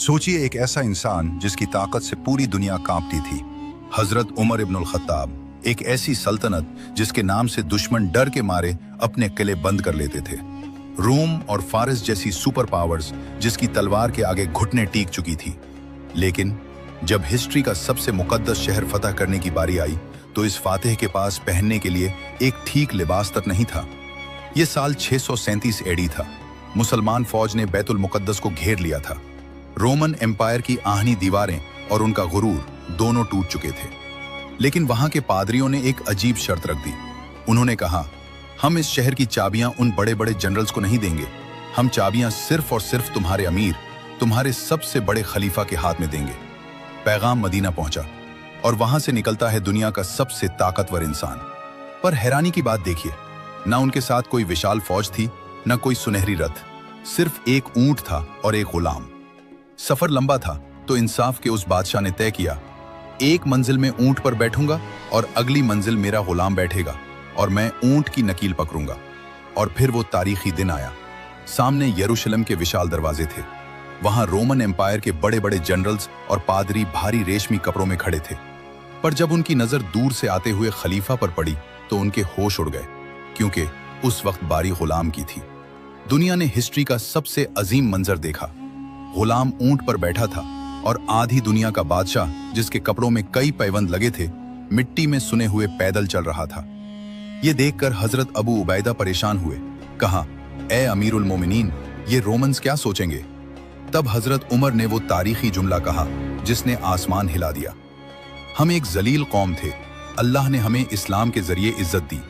सोचिए एक ऐसा इंसान जिसकी ताकत से पूरी दुनिया कांपती थी। हजरत उमर इब्नुल खत्ताब, एक ऐसी सल्तनत जिसके नाम से दुश्मन डर के मारे अपने किले बंद कर लेते थे। रोम और फारिस जैसी सुपर पावर्स जिसकी तलवार के आगे घुटने टीक चुकी थी। लेकिन जब हिस्ट्री का सबसे मुकद्दस शहर फतह करने की बारी आई तो इस फातेह के पास पहनने के लिए एक ठीक लिबास तक नहीं था। यह साल 637 एडी था। मुसलमान फौज ने बैतुल मुकद्दस को घेर लिया था। रोमन एम्पायर की आहनी दीवारें और उनका गुरूर दोनों टूट चुके थे। लेकिन वहां के पादरियों ने एक अजीब शर्त रख दी। उन्होंने कहा, हम इस शहर की चाबियां उन बड़े बड़े जनरल्स को नहीं देंगे। हम चाबियां सिर्फ और सिर्फ तुम्हारे अमीर, तुम्हारे सबसे बड़े खलीफा के हाथ में देंगे। पैगाम मदीना पहुंचा और वहां से निकलता है दुनिया का सबसे ताकतवर इंसान। पर हैरानी की बात देखिए, ना उनके साथ कोई विशाल फौज थी, ना कोई सुनहरी रथ, सिर्फ एक ऊंट था और एक गुलाम। सफर लंबा था तो इंसाफ के उस बादशाह ने तय किया, एक मंजिल में ऊंट पर बैठूंगा और अगली मंजिल मेरा गुलाम बैठेगा और मैं ऊंट की नकील पकड़ूंगा। और फिर वो तारीखी दिन आया। सामने यरूशलेम के विशाल दरवाजे थे। वहां रोमन एम्पायर के बड़े बड़े जनरल्स और पादरी भारी रेशमी कपड़ों में खड़े थे। पर जब उनकी नजर दूर से आते हुए खलीफा पर पड़ी तो उनके होश उड़ गए, क्योंकि उस वक्त बारी गुलाम की थी। दुनिया ने हिस्ट्री का सबसे अजीम मंजर देखा। गुलाम ऊंट पर बैठा था और आधी दुनिया का बादशाह, जिसके कपड़ों में कई पैबंद लगे थे, मिट्टी में सुने हुए पैदल चल रहा था। ये देखकर हजरत अबू उबैदा परेशान हुए। कहा, ए अमीरुल मोमिनीन, ये रोमन्स क्या सोचेंगे? तब हजरत उमर ने वो तारीखी जुमला कहा जिसने आसमान हिला दिया। हम एक जलील कौम थे, अल्लाह ने हमें इस्लाम के जरिए इज्जत दी।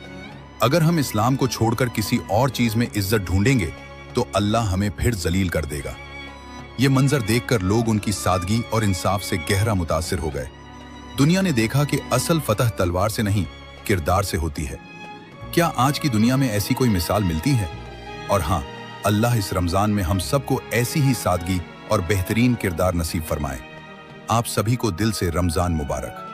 अगर हम इस्लाम को छोड़कर किसी और चीज में इज्जत ढूंढेंगे तो अल्लाह हमें फिर जलील कर देगा। ये मंजर देखकर लोग उनकी सादगी और इंसाफ से गहरा मुतासिर हो गए। दुनिया ने देखा कि असल फतह तलवार से नहीं, किरदार से होती है। क्या आज की दुनिया में ऐसी कोई मिसाल मिलती है? और हाँ, अल्लाह इस रमजान में हम सबको ऐसी ही सादगी और बेहतरीन किरदार नसीब फरमाए। आप सभी को दिल से रमजान मुबारक।